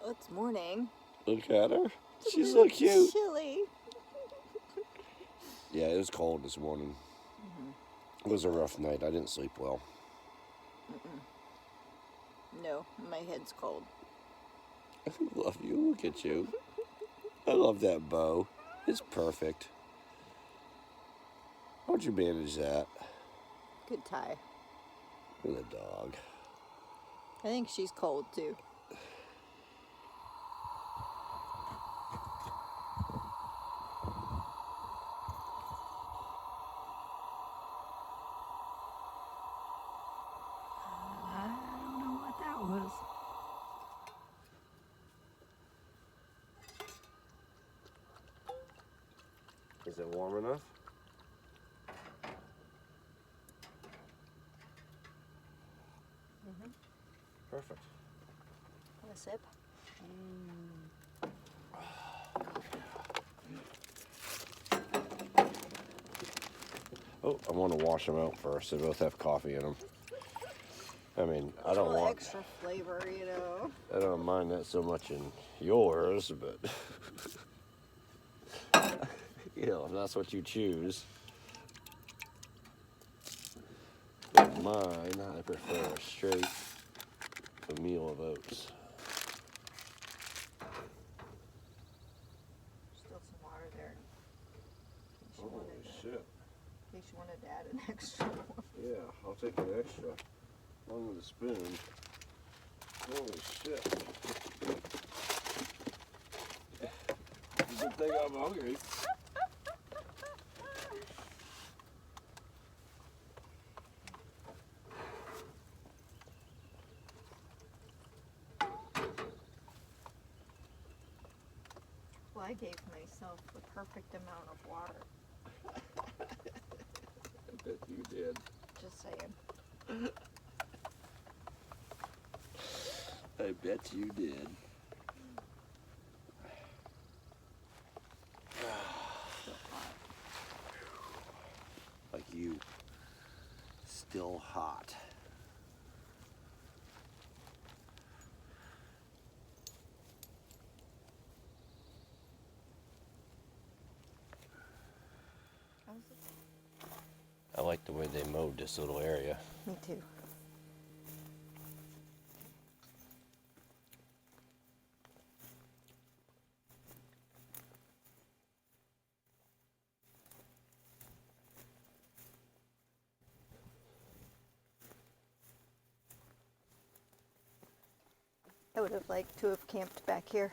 Well, it's morning. Look at her. It's She's so cute. Chilly. Yeah, it was cold this morning. It was a rough night. I didn't sleep well. No, my head's cold. I love you. Look at you. I love that bow. It's perfect. How'd you manage that? Good tie. With a dog. I think she's cold too. I don't know what that was. Is it warm enough? Perfect. Want a sip? Oh, I want to wash them out first. They both have coffee in them. I mean, I don't want extra flavor, you know. I don't mind that so much in yours, but you know, if that's what you choose. With mine, I prefer a straight meal of oats. Still some water there. Holy shit. In case you wanted to add an extra one. Yeah, I'll take an extra. Along with a spoon. Holy shit. Good thing I'm hungry. Well, I gave myself the perfect amount of water. I bet you did. Just saying. I bet you did. Still hot. Like you. Still hot. How's it? I like the way they mowed this little area. Me too. I would have liked to have camped back here.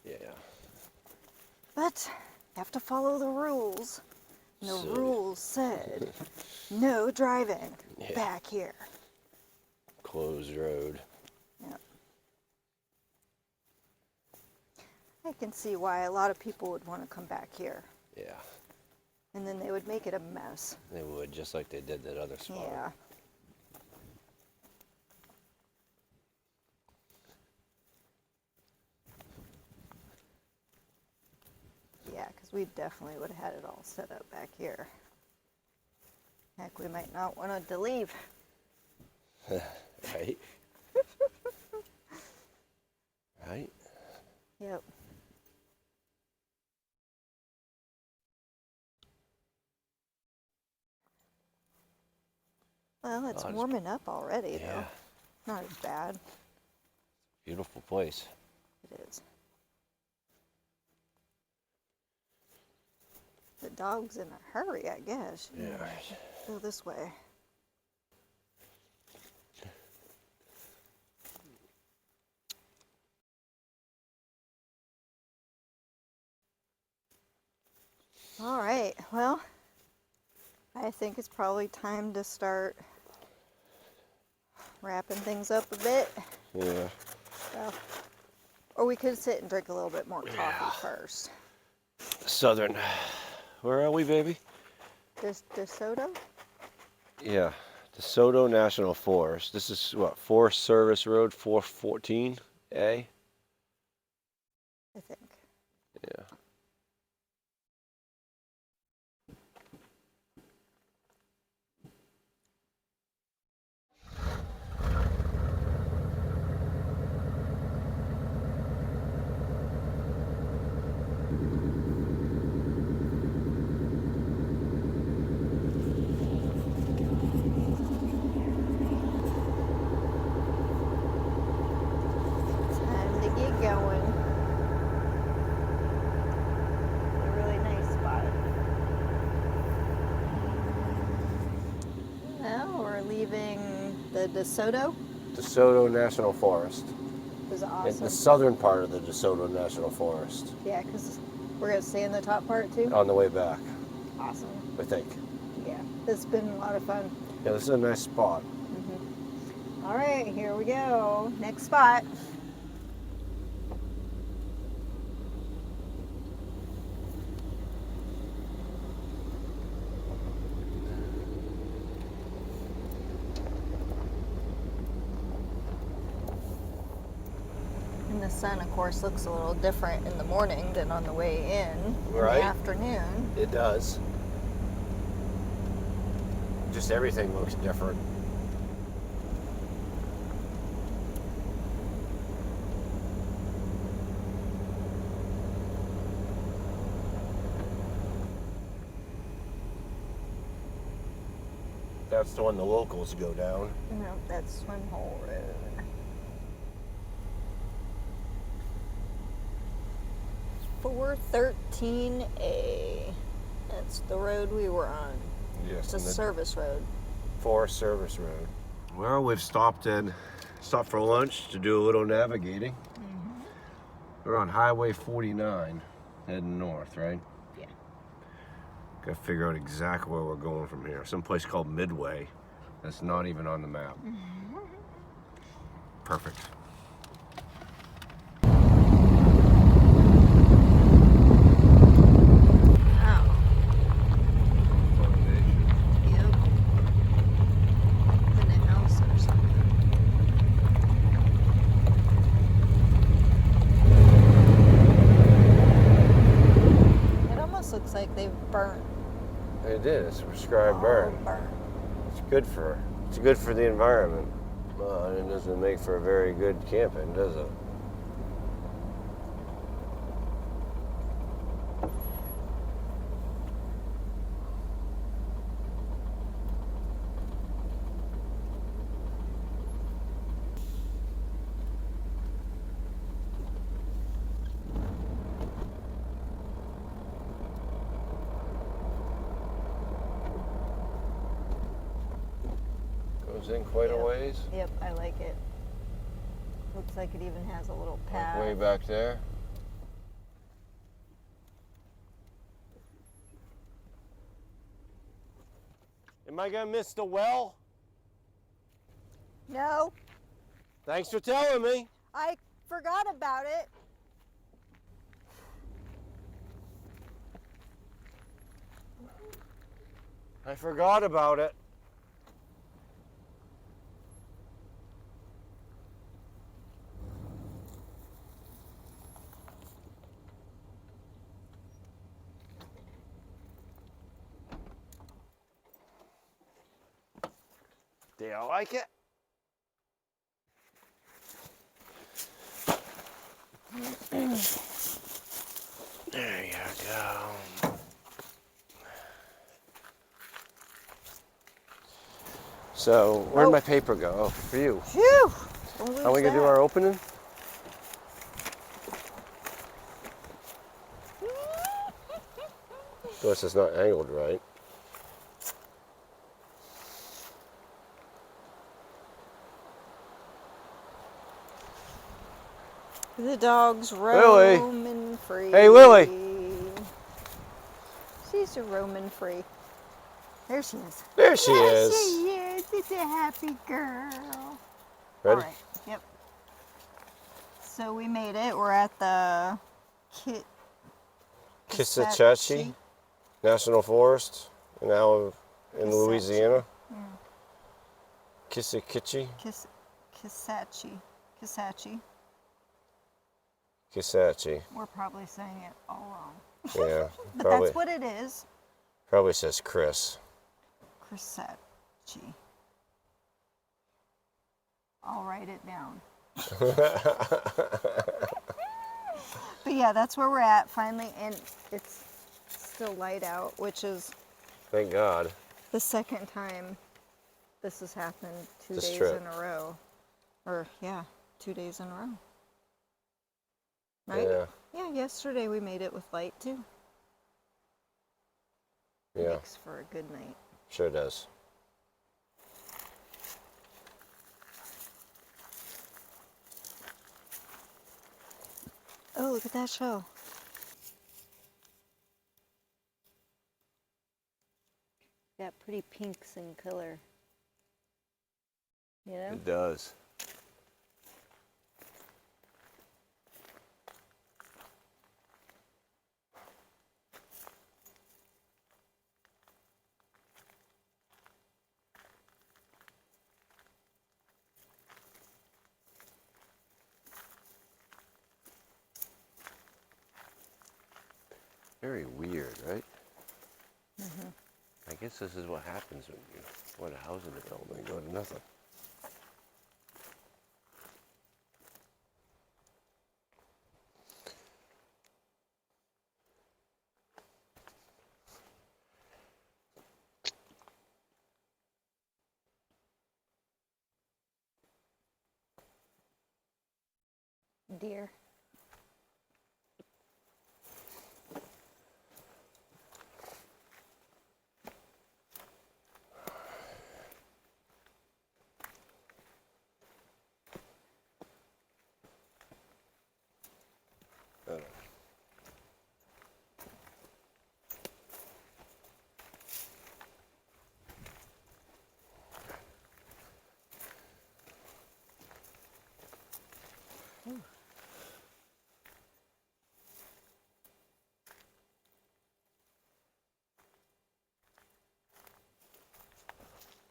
Yeah. But you have to follow the rules. And the So- rules said no driving Yeah. back here. Closed road. Yep. I can see why a lot of people would want to come back here. Yeah. And then they would make it a mess. They would, just like they did that other spot. Yeah. Yeah, because we definitely would have had it all set up back here. Heck, we might not want to leave. Right? Right? Yep. Well, it's it's- warming up already, Yeah. though. Not as bad. Beautiful place. It is. The dog's in a hurry, I guess. Yeah. Go this way. All right, well, I think it's probably time to start wrapping things up a bit. Yeah. So, or we could sit and drink a little bit more coffee first. Southern. Where are we, baby? Desoto? Yeah. Desoto National Forest. This is what? Forest Service Road 414A? I think. Yeah. going. A really nice spot. Well, we're leaving the Desoto. DeSoto National Forest. It was In awesome. the southern part of the DeSoto National Forest. Yeah, because we're going to stay in the top part too. On the way back, Awesome. I think. Yeah, it's been a lot of fun. Yeah, this is a nice spot. All right, here we go. Next spot. And the sun, of course, looks a little different in the morning than on the way in Right. the afternoon. It does. Just everything looks different. That's the one the locals go down. No, that's Swim Hole Road. 413A. That's the road we were on. Yes, It's a and the service road. Forest Service Road. Well, we've stopped for lunch to do a little navigating. We're on Highway 49, heading north, right? Yeah. Gotta figure out exactly where we're going from here. Some place called Midway. That's not even on the map. Perfect. Oh, yep. In a house or something. It almost looks like they've burnt. It is prescribed all burn. burnt. It's good for the environment. It doesn't make for a very good camping, does it? Goes in quite a Yep. ways. Yep, I like it. Looks like it even has a little Like path. way back there. Am I gonna miss the well? No, Thanks for telling me. I forgot about it. I forgot about it. Do you like it? There you go. So, where'd Oh. my paper go? Oh, for you. Phew! Are we gonna do our opening? Of course, it's not angled right. The dog's Lily. roaming free. Hey, Lily. She's a roaming free. There she is. There she There is. she is. It's a happy girl. Ready? All right. Yep. So we made it. We're at the Kisatchie National Forest in Kisatchie. Louisiana. Kisatchie. Kisatchie. We're probably saying it all wrong. Yeah. But probably, that's what it is. probably says Chris. Kisatchie. I'll write it down. But yeah, that's where we're at finally, and it's still light out, which is Thank God. the second time this has happened two This days trip. in a row. Or, yeah, 2 days in a row. Right? Yeah. Yeah, yesterday we made it with light too. Yeah. Makes for a good night. Sure does. Oh, look at that shell. Got pretty pinks in color. You know? It does. Very weird, right? Mm-hmm. I guess this is what happens when you put a housing development and go to nothing. Deer.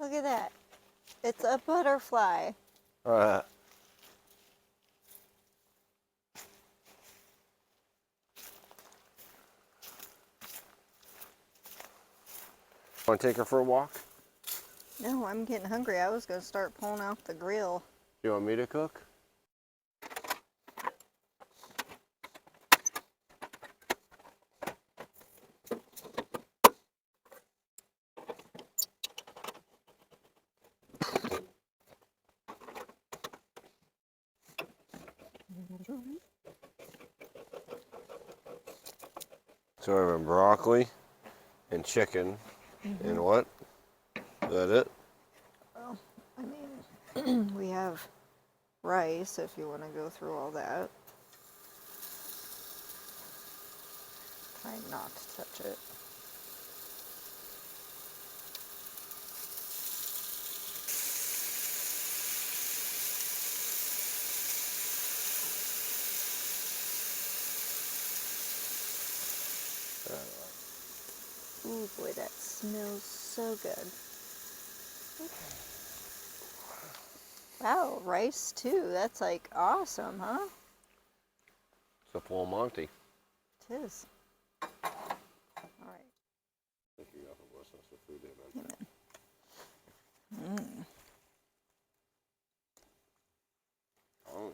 Look at that. It's a butterfly. Want to take her for a walk? No, I'm getting hungry. I was going to start pulling out the grill. You want me to cook? So we're having broccoli and chicken and what? Is that it? Well, I mean, we have rice if you want to go through all that. Try not to touch it. Ooh, boy, that smells so good. Wow, rice too. That's like awesome, huh? It's a full Monty. It is. All right. Thank you for blessing us with food, man. Amen. Oh.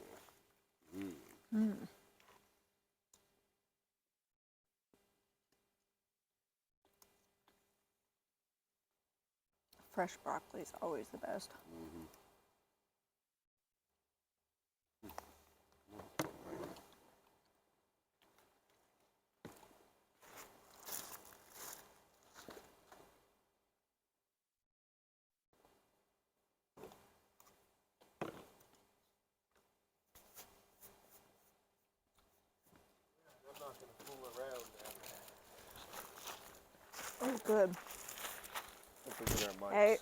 Fresh broccoli is always the best. I'm not going to fool around now. Oh, good. Don't forget our mics. Hey.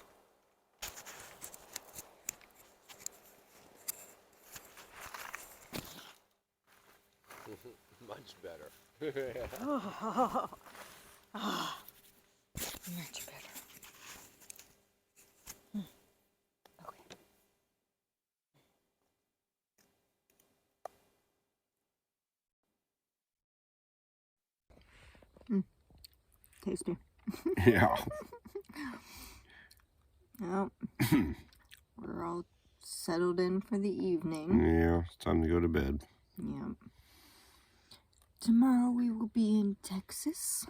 Much better. Oh, much better. Okay. Tasty. Yeah. Well, we're all settled in for the evening. Yeah, it's time to go to bed. Yeah. Tomorrow we will be in Texas.